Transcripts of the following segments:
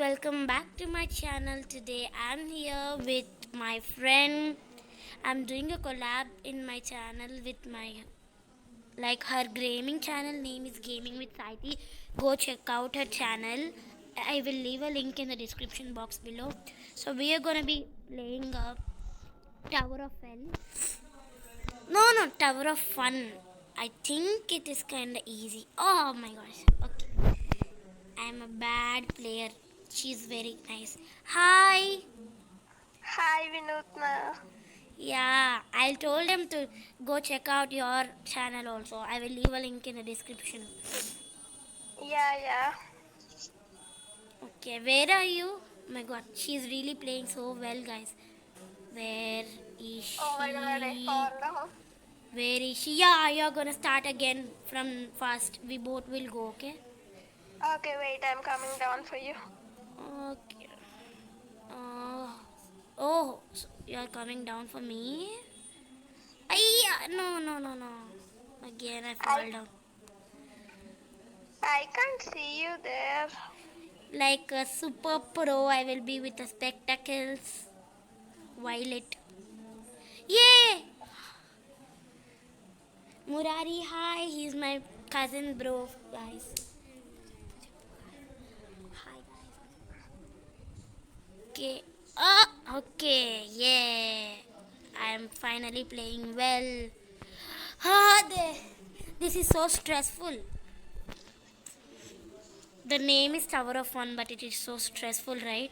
welcome back to my channel. Today I'm here with my friend. I'm doing a collab in my channel with my her gaming channel name is Gaming with Saiti. Go check out her channel. I will leave a link in the description box below. So we are gonna be playing Tower of Hell. No, Tower of Fun. I think it is kinda easy. Oh my gosh. Okay. I'm a bad player. She's very nice. Hi. Hi Vinutna. Yeah, I told them to go check out your channel also. I will leave a link in the description. Yeah. Okay, where are you? Oh my god, she's really playing so well, guys. Where is Oh my god, I she? follow. Where is she? Yeah, you're gonna start again from first. We both will go, okay? Okay, wait, I'm coming down for you. Okay. Oh, so you're coming down for me? No. Again, I I fall down. I can't see you there. Like a super pro, I will be with the spectacles. Violet. Yay! Murari, hi. He's my cousin, bro, guys. Hi, guys. Okay. Oh, okay. Yeah. I'm finally playing well. This is so stressful. The name is Tower of Fun, but it is so stressful, right?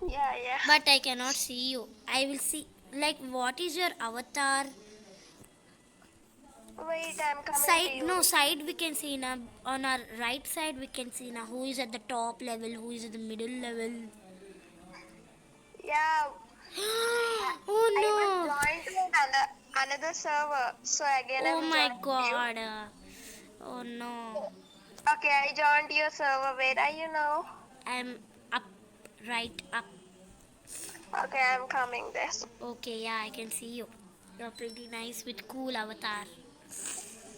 Yeah. But I cannot see you. I will see. Like, what is your avatar? Wait, I'm coming to Side, you. no, side we can see now. On our right side, we can see now who is at the top level, who is at the middle level. Yeah, I was Oh no! joined with another server, so again Oh I'm my joining you. god. Oh no. Okay, I joined your server. Where are you now? I'm up, right up. Okay, I'm coming there. Okay, yeah, I can see you. You're pretty nice with cool avatar.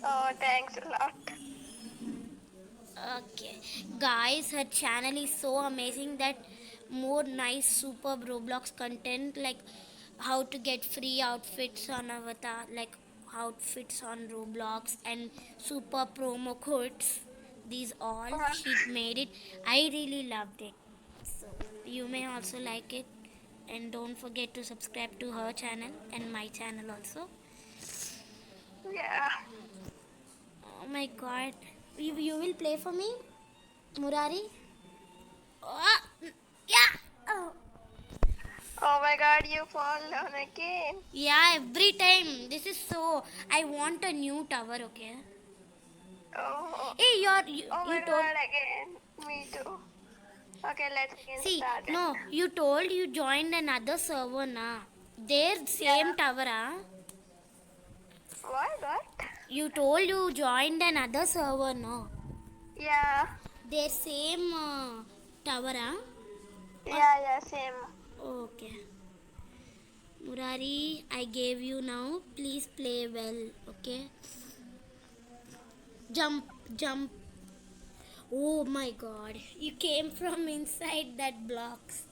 Oh, thanks a lot. Okay, guys, her channel is so amazing that more nice super Roblox content like how to get free outfits on Avatar, like outfits on Roblox and super promo codes. These all she made it. I really loved it. So you may also like it, and don't forget to subscribe to her channel and my channel also. Yeah. Oh my god, you will play for me, Murari? Oh, yeah. Oh. Oh my god, you fall down again. Yeah, every time. This is so. I want a new tower. Okay. Oh. Hey, Oh you my told. god, again. Me too. Okay, let's again See, start it. no, you told you joined another server, na. Their Yeah. same tower, ah. What? You told you joined another server, no. Yeah. Their same tower, ah. Yeah, same. Okay. Murari, I gave you now. Please play well. Okay. Jump. Oh my god, you came from inside that blocks.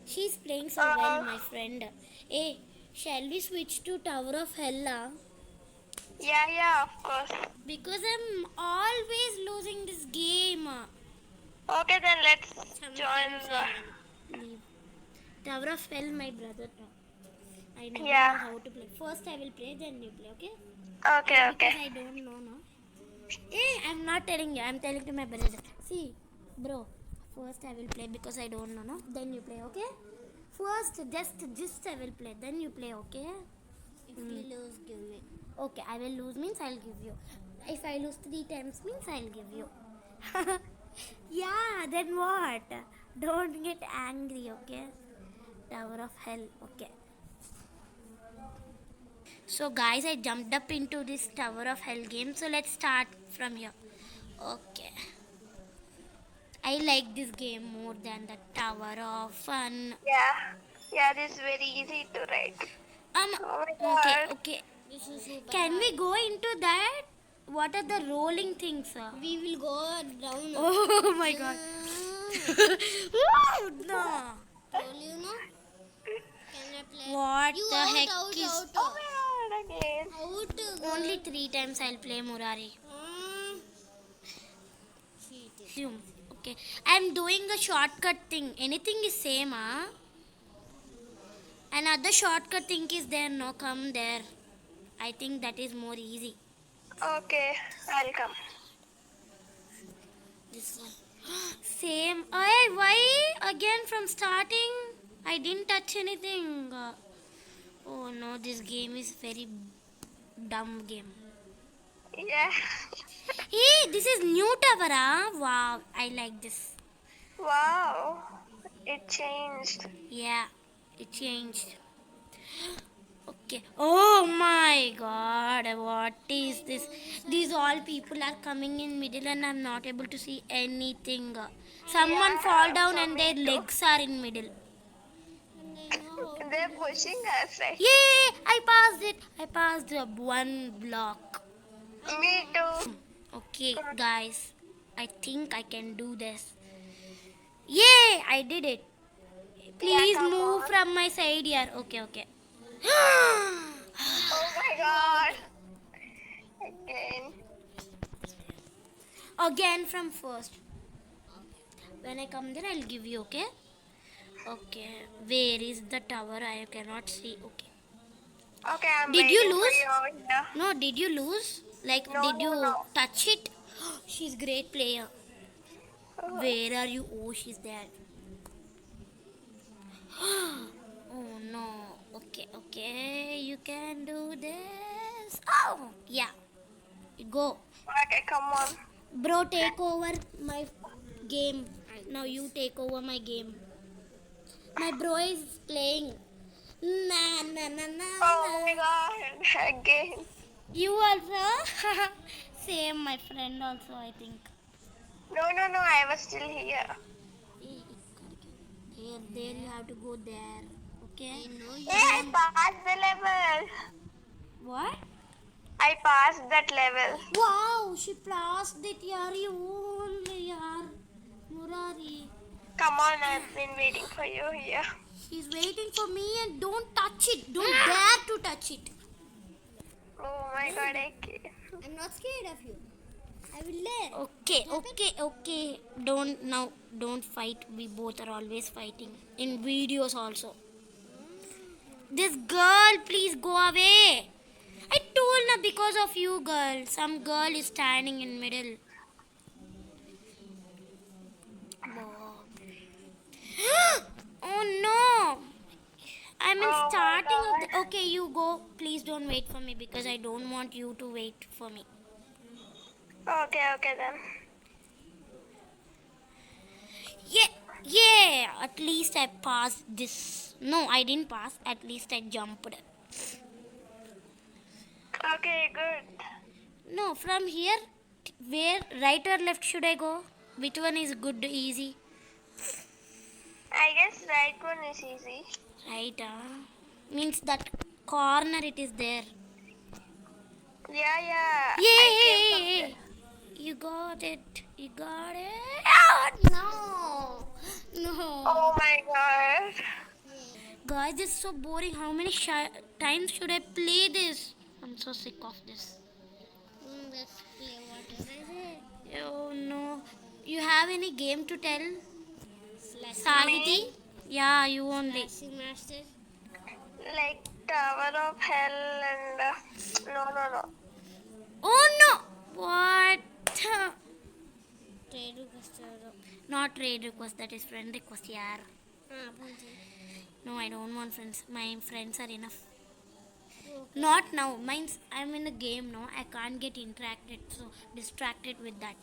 She's playing so well, Uh, my friend. Hey, shall we switch to Tower of Hella? yeah, of course. Because I'm always losing this game. Okay, then let's join Sometimes the. I will leave. Tower of Hell, my brother taught. I never Yeah. know how to play. First I will play, then you play, okay? Okay. Because I don't know, no. Hey, I'm not telling you. I'm telling to my brother. See, bro. First I will play because I don't know, no. Then you play, okay? First, just I will play. Then you play, okay? If you lose, give me. Okay, I will lose means I'll give you. If I lose 3 times means I'll give you. Yeah, then what? Don't get angry, okay? Tower of Hell, okay. So guys, I jumped up into this Tower of Hell game. So let's start from here. Okay. I like this game more than the Tower of Fun. Yeah, this is very easy to write. Um. Oh my Okay. god. Okay. Can we go into that? What are the rolling things? We will go down. Oh my god. No. Told you no. Can I play? What You the out, heck out, is... out, Oh my god, again. out. Only 3 times I'll play Murari. Cheating. Zoom. Okay. I'm doing a shortcut thing. Anything is same, huh? Another shortcut thing is there. No, come there. I think that is more easy. Okay, I'll come. This one. Same. Hey, why again from starting? I didn't touch anything. Oh no, this game is very dumb game. Yeah. Hey, this is new tower, huh? Wow, I like this. Wow. It changed. Yeah, it changed. Okay. Oh my god, what is this? These all people are coming in middle and I'm not able to see anything. Someone Yeah, fall down for and me their too. legs are in middle. And I know. They're pushing us, right? Yay! I passed it. I passed one block. Me too. Okay, guys. I think I can do this. Yay! I did it. Please come move on. from my side here. Okay, okay. Oh my god. Again. Again from first. When I come there, I'll give you, okay? Okay. Where is the tower? I cannot see. Okay. Okay, I'm Did you waiting for lose? you over here. No, did you lose? Like, No, did you no. touch it? She's great player. Oh, Where are you? Oh, she's there. Oh no. Okay, okay. You can do this. Oh, yeah. Go. okay, come on. Bro, take over my game. Now you take over my game. My bro is playing. Na na na na. Oh my na. god. Again. You also? Same, my friend also, I think. No, I was still here. There you have to go there. Okay? Hey, I passed the level. What? I passed that level. Wow, she passed it, yaar. You only, yaar. Murari. Come on, I've been waiting for you here. She's waiting for me and don't touch it. Don't dare to touch it. Oh my god, again. I'm not scared of you. I will learn. Okay. Don't fight. We both are always fighting. In videos also. This girl, please go away. I told her because of you, girl. Some girl is standing in middle. Oh no. I'm in Oh my starting of God. the... Okay, you go. Please don't wait for me because I don't want you to wait for me. Okay then. Yeah. At least I passed this. No, I didn't pass. At least I jumped. Okay, good. No, from here, where right or left should I go? Which one is good, easy? I guess right one is easy. Right, means that corner it is there. Yeah. I came from Yay! You got it. Oh, no. Oh my god. Guys, this is so boring. How many times should I play this? I'm so sick of this. Let's play whatever is it. Oh no. You have any game to tell? Slashing Saviti? Yeah, you only. Master. Like Tower of Hell and no. Oh no! What? Trade request. Not trade request, that is friend request, yaar. Punch. No, I don't want friends. My friends are enough. Not now. Mine's I'm in a game now. I can't get distracted with that.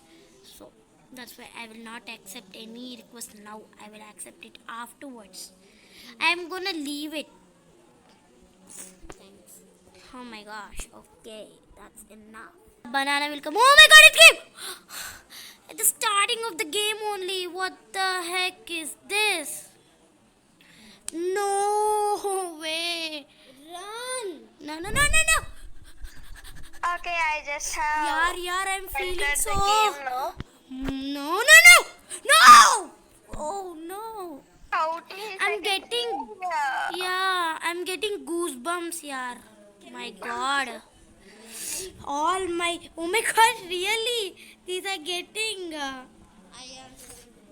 So that's why I will not accept any request now. I will accept it afterwards. I'm gonna leave it. Thanks. Oh my gosh. Okay, that's enough. Banana will come. Oh my god, it came! At the starting of the game only. What the heck is this? No way. Run! No. Okay, I just have Yaar, I'm feeling entered so... the game now. No. My God. All my. Oh my God, really? These are getting. I am.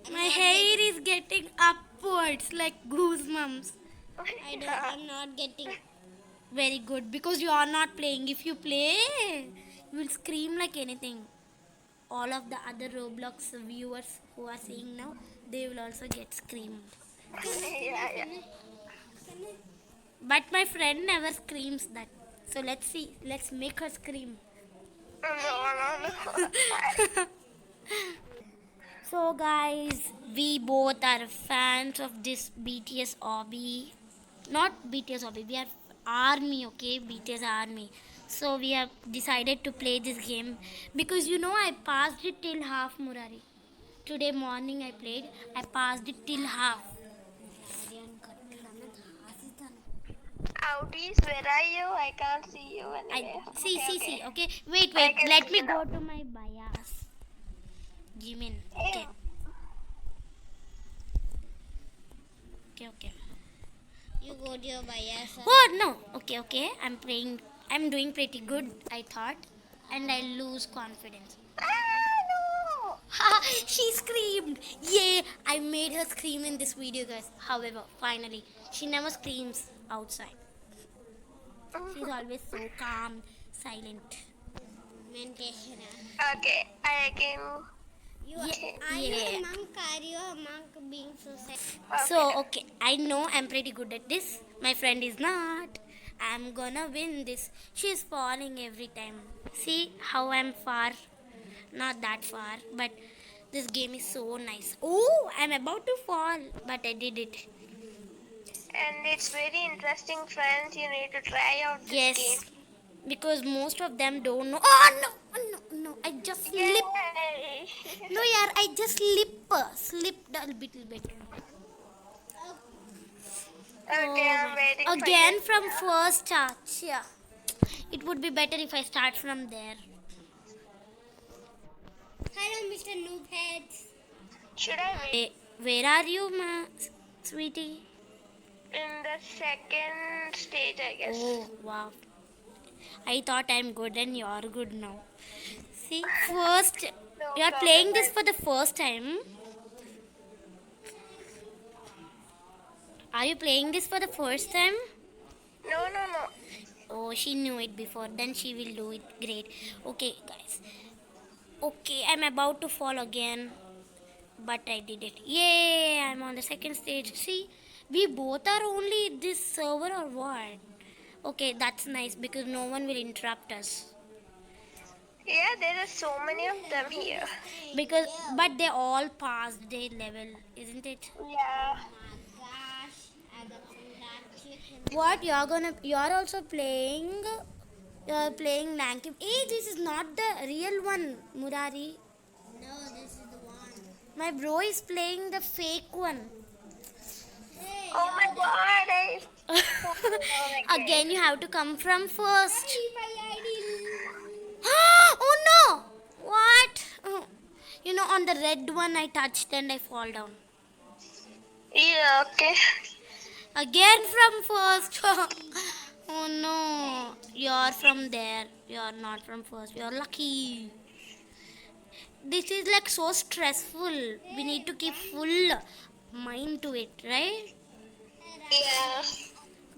I'm My not hair is getting upwards like goosebumps. I'm not getting. Very good because you are not playing. If you play, you will scream like anything. All of the other Roblox viewers who are seeing now, they will also get screamed. Yeah. But my friend never screams that. So let's see. Let's make her scream. No. So guys, we both are fans of this BTS hobby. Not BTS hobby, we are army, okay? BTS army. So we have decided to play this game because I passed it till half, Murari. Today morning I played, I passed it till half. Outies, where are you? I can't see you anywhere. See, okay? Wait, I can let see me you go now. to my bias. Jimin, okay. Okay. You go to your bias. Oh no, okay. I'm doing pretty good, I thought, and I lose confidence. No! Ha! She screamed! Yay! I made her scream in this video, guys. However, finally, she never screams outside. She's always so calm, silent. Meditation. Okay, I can. Are you Yeah. a monk? Are you a monk being so sad? So, okay, I know I'm pretty good at this. My friend is not. I'm gonna win this. She's falling every time. See how I'm far? Not that far, but this game is so nice. Oh, I'm about to fall, but I did it. And it's very interesting, friends. You need to try out this Yes, game. because most of them don't know. Oh no! I just slipped. Yay! No, yaar, I just slipped a little bit. Okay, I'm waiting for Again you. from first touch. Yeah, it would be better if I start from there. Hello, Mr. Noobheads. Should I wait? Where are you, sweetie? In the second stage, I guess. Oh wow! I thought I'm good and you're good now. See, first No you're problem, playing this but- for the first time. Are you playing this for the first time? No. Oh, she knew it before. Then she will do it great. Okay, guys. Okay, I'm about to fall again. But I did it. Yay! I'm on the second stage. See, we both are only this server or what? Okay, that's nice because no one will interrupt us. Yeah, there are so many of them here. But they all passed their level, isn't it? Yeah. Gosh, I got some dark chicken. What you're also playing? You're playing Lankim. Hey, this is not the real one, Murari. No, this is the one. My bro is playing the fake one. Hey, Oh my god, Again, you have to come from first. my ID. Oh no! What? Oh. On the red one I touched and I fall down. Yeah, okay. Again from first. Oh no. You're from there. You're not from first. You're lucky. This is like so stressful. We need to keep full mind to it, right? Yeah.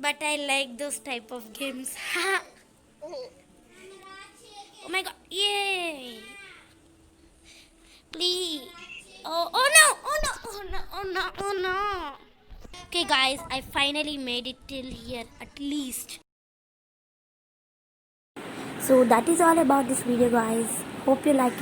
But I like those type of games. Oh my god. Yay. Please. Oh no. Oh no. Okay guys, I finally made it till here at least. So that is all about this video guys. Hope you like it.